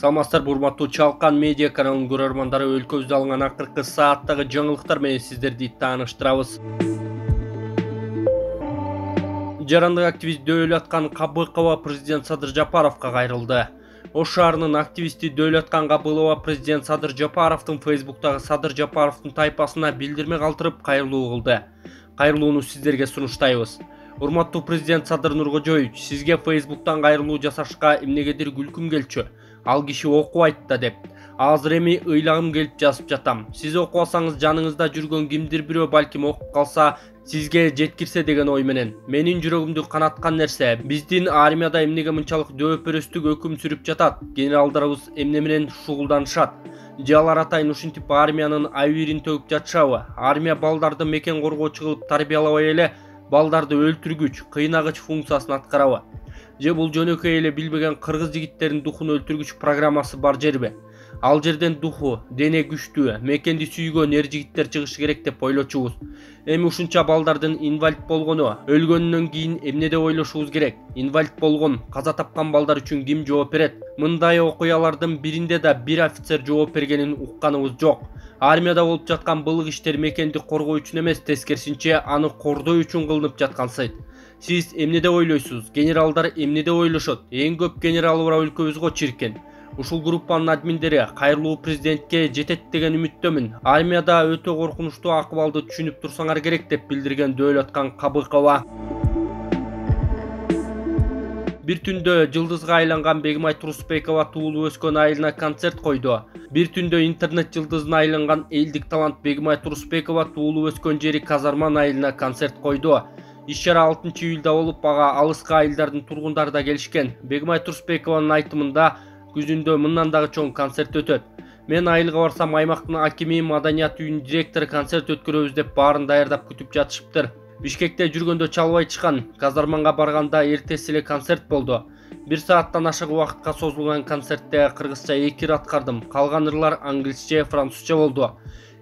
Саламатсыздарбы, урматтуу Чалкан медиа каналынын көрөрмандары, өлкөбүздө алынган акыркы сааттагы жаңылыктар менен сиздерди тааныштырабыз. Жарандык активист Дөөлөткан Кабыкова президент Садыр Жапаровго кайрылды. Ош шаарынын активисти Дөөлөткан Кабыкова президент Садыр Жапаровдун Фейсбуктагы Садыр Жапаровдун тайпасына билдирме калтырып кайрылуу кылды. Кайрылууну сиздерге сунуштайбыз. Урматтуу президент Садыр Нуркожоевич, сизге Фейсбуктан кайрылуу жасашка эмнегедир күлкүм келчү. Ал киши окубайт да деп. Азыр эми ыйлагым келип жазып жатам. Сиз окубасаңыз жаныңызда жүргөн кимдир бирөө балким окуп калса, сизге жеткирсе деген ой менен. Менин жүрөгүмдү канаткан нерсе, биздин армияда эмнеге мынчалык дөөпөрөстүк өкүм сүрүп жатат? Генералдарыбыз эмне менен шугулданышат? Же алар атайын ушинтип армиянын айбирин төгүп жатышабы? Армия балдарды мекен коргоочу кылып тарбиялабай эле балдарды өлтүргүч, кыйнагыч функциясын аткарабы? Же бул жөнөкөй эле билбеген кыргыз жигиттерин духун өлтүргүч программасы бар жерби? Ал жерден духу, дене күчтүү, мекенди сүйгөн эр жигиттер чыгышы керек деп ойлочубуз. Эми ушунча балдардын инвалид болгону, өлгөндөн кийин эмне деп ойлошубуз керек? Инвалид болгон, каза тапкан балдар үчүн ким жооп берет? Мындай окуялардын биринде да бир офицер жооп бергенин укканыбыз жок. Армияда болуп жаткан былык иштер мекенди коргоо үчүн эмес, тескерисинче аны кордоо үчүн кылынып жаткан сайт. Сиз эмне деп ойлойсуз? Генералдар эмне деп ойлошот? Эң көп генерал бара өлкөбүзгө чиркен. Ушул группанын админдери кайрылуу президентке жетет деген үмүттөмүн. Армияда өтө коркунучтуу акыбалды түшүнүп турсаңар керек деп билдирген Дөөлөткан Кабыкова. Бир түндө жылдызга айланган Бегимай Турусбекова туулуп өскөн айылына концерт койду. Бир түндө интернет жылдызына айланган элдик талант Бегимай Турусбекова туулуп өскөн жери Казарман айылына концерт койду. Иш-чара 6-июлда болуп, ага алыскы айылдардын тургундары да келишкен. Бегимай Турусбекованын айтымында күзүндө мындан дагы чоң концерт өтөт. Мен айылга барсам, аймактын акими, маданият үйүнүн директору концерт өткөрөбүз деп баарын даярдап күтүп жатышыптыр. Бишкекте жүргөндө чалбай чыккан, Казарманга барганда эртеси эле концерт болду. 1 сааттан ашык убакытка созулган концертте кыргызча эки ыр аткардым. Калган ырлар англисче, французча болду.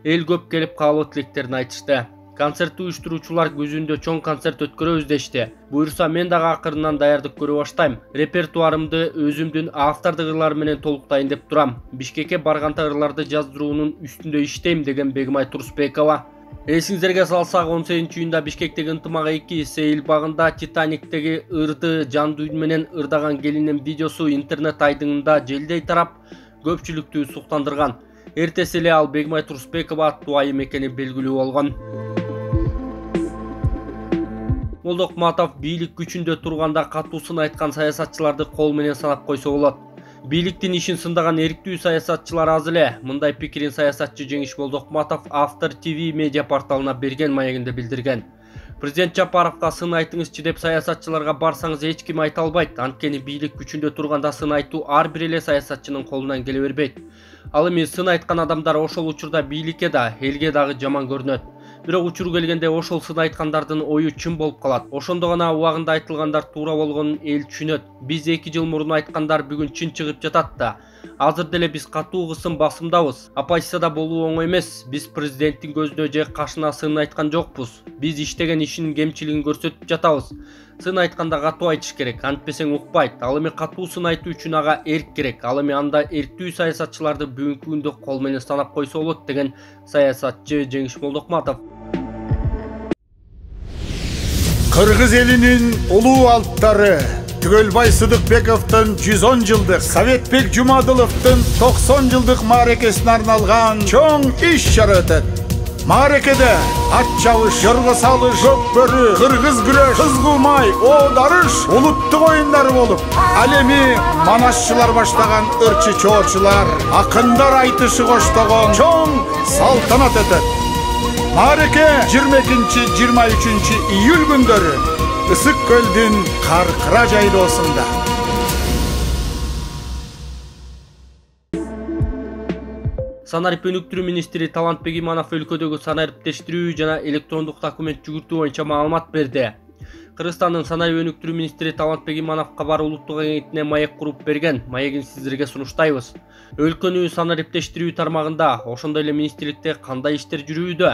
Эл көп келип каалоо тилектерин айтышты. Концертти уюштуруучулар күзүндө чоң концерт өткөрөбүз дешти. Буюрса мен дагы акырынан даярдык көрө баштайм. Репертуарымды өзүмдүн автордук ырлар менен толуктайын деп турам. Бишкекке барганда ырларды жаздыруунун үстүндө иштейм деген Бегимай Турусбекова. Эсиңиздерге салсак, 18-июнда Бишкектеги ынтымак 2 сейил багында Титаниктеги ырды жандуу үн менен ырдаган келиндин видеосу интернет айдыңында желдей тарап, көпчүлүктү суктандырган. Эртеси эле ал Бегимай Турусбекова аттуу айым экени белгилүү болгон. Молдокматов бийлик күчүндө турганда катуу сын айткан саясатчыларды кол менен санап койсо болот. Бийликтин ишин сындаган эриктүү саясатчылар аз эле. Мындай пикирин саясатчы Жеңиш Молдокматов Автор ТВ медиа порталына берген маегинде билдирген. Президент Жапаровго сын айтыңызчы деп саясатчыларга барсаңыз эч ким айта албайт. Анткени бийлик күчүндө турганда сын айтуу ар бир эле саясатчынын колунан келе бербейт. Ал эми сын айткан адамдар ошол учурда бийликке да, элге дагы жаман көрүнөт. Бирок учур келгенде ошол сын айткандардын ою чын болуп калат. Ошондо гана убагында айтылгандар туура болгонун эл түшүнөт. Биз 2 жыл мурун айткандар бүгүн чын чыгып жатат да. Азыр деле биз катуу кысым басымдабыз. Оппозицияда болуу оңой эмес. Биз президенттин көзүнө же кашына сын айткан жокпуз. Биз иштеген ишинин кемчилигин көрсөтүп жатабыз. Сын айтканда катуу айтыш керек, антпесең укпайт. Ал эми катуу сын айтуу үчүн ага эрк керек. Ал эми анда эрктүү саясатчыларды бүгүнкү күндө кол менен санап койсо болот деген саясатчы Жеңиш Молдокматов. Кыргыз элинин улуу алыптары Түгөлбай Сыдыкбековдун 110 жылдык, Советбек Жумадыловдун 90 жылдык мааракесине арналган чоң иш-чара өтөт. Мааракеде ат чабыш, жорго салыш, көк бөрү, кыргыз күрөш, кыз кулмай, дарыш, улуттук оюндары болуп, ал эми манашчылар баштаган ырчы чоочулар, акындар айтышы коштогон чоң салтанат өтөт. Маараке 22-23 июль күндөрү Ысык көлдүн Каркыра жайлоосунда. Санарип өнүктүрүү министри Талант Бегиманов өлкөдөгү санариптештирүү жана электрондук документ жүгүртүү боюнча маалымат берди. Кыргызстандын санарип өнүктүрүү министри Талант Бегиманов кабар улуттук агенттигине маек куруп берген. Маегин сиздерге сунуштайбыз. Өлкөнү санариптештирүү тармагында, ошондой эле министрликте кандай иштер жүрүүдө?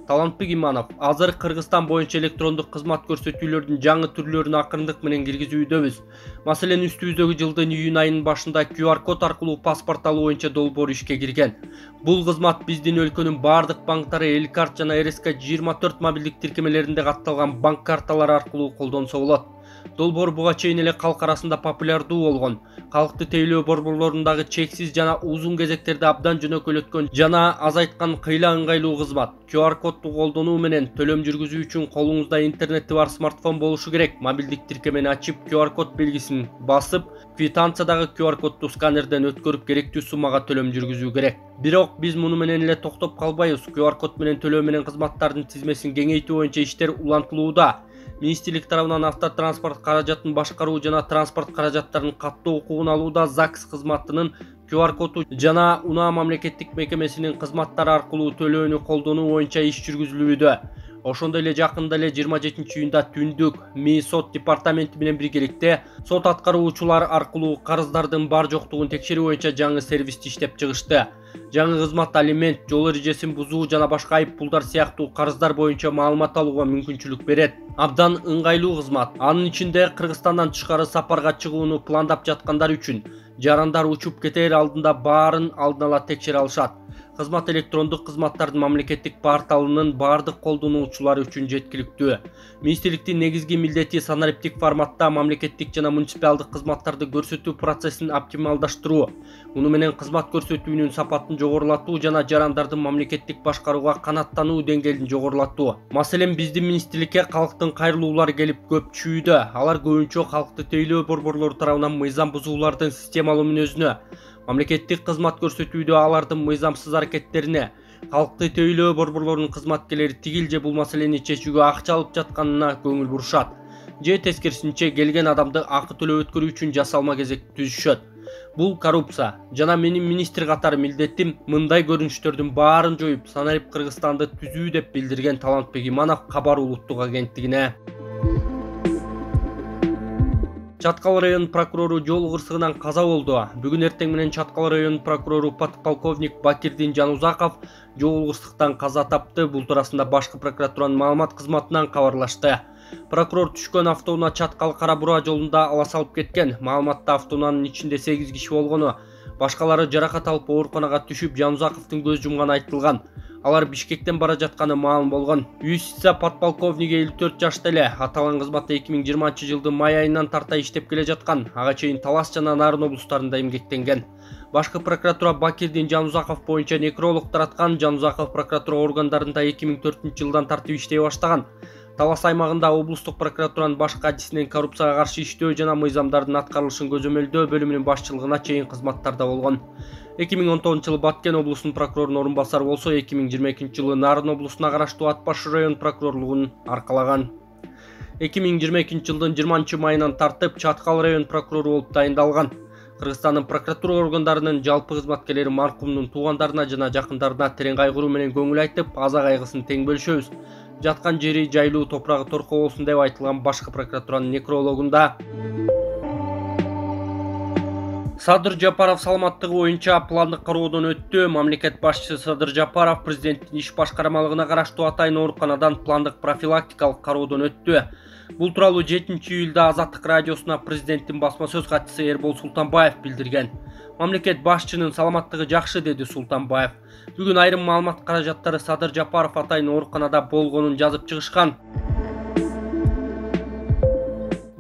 Талантбек Иманов: азыр Кыргызстан боюнча электрондук кызмат көрсөтүүлөрдүн жаңы түрлөрүн акырындык менен киргизүүдөбүз. Маселен, үстүбүздөгү жылдын июнь айынын башында QR код аркылуу паспорт алуу боюнча долбоор ишке кирген. Бул кызмат биздин өлкөнүн бардык банктары Элкарт жана РСК-24 мобилдик тиркемелеринде катталган банк карталары аркылуу колдонсо болот. Долбоор буга чейин эле калк арасында популярдуу болгон. Калкты тейлөө борборлорундагы чексиз жана узун кезектерди абдан жөнөкөйлөткөн жана азайткан кыйла ыңгайлуу кызмат. QR кодду колдонуу менен төлөм жүргүзүү үчүн колуңузда интернети бар смартфон болушу керек. Мобилдик тиркемени ачып, QR код белгисин басып, квитанциядагы QR кодду сканерден өткөрүп керектүү суммага төлөм жүргүзүү керек. Бирок биз муну менен эле токтоп калбайбыз. QR код менен төлөө менен кызматтардын тизмесин кеңейтүү боюнча иштер улантылууда. Министрлик тарабынан автотранспорт каражатын башкаруу жана транспорт каражаттарын каттоо укугун алууда ЗАГС кызматынын QR коду жана УНА мамлекеттик мекемесинин кызматтары аркылуу төлөөнү колдонуу боюнча иш жүргүзүлүүдө. Ошондой эле жакында эле 27-июнда түндүк МИ сот департаменти менен биргеликте сот аткаруучулар аркылуу карыздардын бар жоктугун текшерүү боюнча жаңы сервисти иштеп чыгышты. Жаңы кызмат алимент, жол эрежесин бузуу жана башка айып пулдар сыяктуу карыздар боюнча маалымат алууга мүмкүнчүлүк берет. Абдан ыңгайлуу кызмат. Анын ичинде Кыргызстандан тышкары сапарга чыгууну пландап жаткандар үчүн жарандар учуп кетер алдында баарын алдын ала текшере алышат. Кызмат электрондук кызматтардын мамлекеттик порталынын бардык колдонуучулары үчүн жеткиликтүү. Министрликтин негизги милдети санариптик форматта мамлекеттик жана муниципалдык кызматтарды көрсөтүү процессин оптималдаштыруу. Муну менен кызмат көрсөтүүнүн сапатын жогорулатуу жана жарандардын мамлекеттик башкарууга канааттануу деңгээлин жогорулатуу. Маселен, биздин министрликке калктын кайрылуулары келип көп түшүүдө. Алар көбүнчө калкты тейлөө борборлору тарабынан мыйзам бузуулардын системалуу мүнөзүнө, мамлекеттик кызмат көрсөтүүдө алардын мыйзамсыз аракеттерине, калкты тейлөө борборлорунун кызматкерлери тигил же бул маселени чечүүгө акча алып жатканына көңүл бурушат. Же тескерисинче келген адамды акы төлөп өткөрүү үчүн жасалма кезек түзүшөт. Бул коррупция жана менин министр катары милдетим мындай көрүнүштөрдүн баарын жоюп, санарип Кыргызстанды түзүү деп билдирген Талантбек Иманов Кабар улуттук агенттигине. Чаткал район прокурору жол кырсыгынан каза болду. Бүгүн эртең менен Чаткал район прокурору подполковник Бакирдин Жанузаков жол кырсыктан каза тапты. Бул туурасында башкы прокуратуранын маалымат кызматынан кабарлашты. Прокурор түшкөн автоунаа Чаткал Кара Бура жолунда ала салып кеткен. Маалыматта автоунаанын ичинде 8 киши болгону, башкалары жаракат алып ооруканага түшүп, Жанузаковдун көз жумганы айтылган. Алар Бишкектен бара жатканы маалым болгон. Юстиция подполковниги 54 жашта эле. Аталган кызматта 2020 жылдын май айынан тарта иштеп келе жаткан. Ага чейин Талас жана Нарын облустарында эмгектенген. Башкы прокуратура Бакирдин Жанузаков боюнча некролог тараткан. Жанузаков прокуратура органдарында 2004 жылдан тартып иштей баштаган. Талас аймагында облустук прокуратуранын башкы адисинен коррупцияга каршы иштөө жана мыйзамдардын аткарылышын көзөмөлдөө бөлүмүнүн башчылыгына чейин кызматтарда болгон. 2019 жылы Баткен облусунун прокурорунун орун басары болсо, 2022 жылы Нарын облусуна караштуу Ат Баш район прокурорлугун аркалаган. 2022 жылдын 20 майынан тартып Чаткал район прокурору болуп дайындалган. Кыргызстандын прокуратура органдарынын жалпы кызматкерлери маркумдун туугандарына жана жакындарына терең кайгыруу менен көңүл айтып, аза кайгысын тең бөлүшөбүз. Жаткан жери жайлуу, топурагы торко болсун деп айтылган башкы прокуратуранын некрологунда. Садыр Жапаров саламаттыгы боюнча пландык кароодон өттү. Мамлекет башчысы Садыр Жапаров президенттин иш башкармалыгына караштуу Атайын ооруканадан пландык профилактикалык кароодон өттү. Бул тууралуу 7 июлда Азаттык радиосуна президенттин басма сөз катчысы Эрбол Султанбаев билдирген. Мамлекет башчынын саламаттыгы жакшы, деди Султанбаев. Бүгүн айрым маалымат каражаттары Садыр Жапаров Атайын ооруканада болгонун жазып чыгышкан.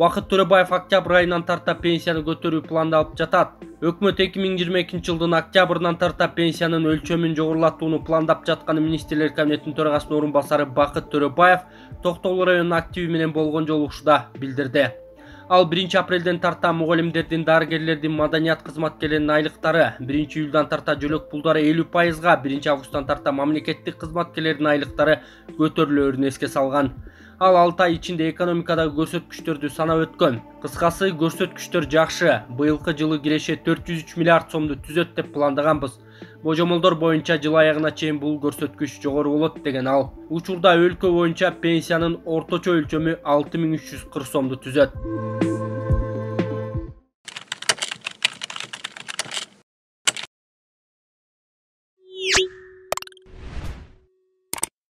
Бакыт Төрөбаев октябрь айынан тарта пенсияны көтөрүү пландалып жатат. Өкмөт 2022 жылдын октябрынан тарта пенсиянын өлчөмүн жогорулатууну пландап жатканы министрлер кабинетинин төрагасынын орун басары Бакыт Төрөбаев Токтогул районунун активи менен болгон жолугушууда билдирди. Ал 1 апрелден тарта мугалимдердин, дарыгерлердин, маданият кызматкерлеринин айлыктары, 1 июлдан тарта жөлөк пулдары 50%, 1 августтан тарта мамлекеттик кызматкерлердин айлыктары көтөрүлөөрүн эске салган. Ал 6 ай ичинде экономикадагы көрсөткүчтөрдү санап өткөн. Кыскасы, көрсөткүчтөр жакшы. Быйылкы жылы киреше 403 миллиард сомду түзөт деп пландаганбыз. Божомолдор боюнча жыл аягына чейин бул көрсөткүч жогору болот, деген ал. Учурда өлкө боюнча пенсиянын орточо өлчөмү 6340 сомду түзөт.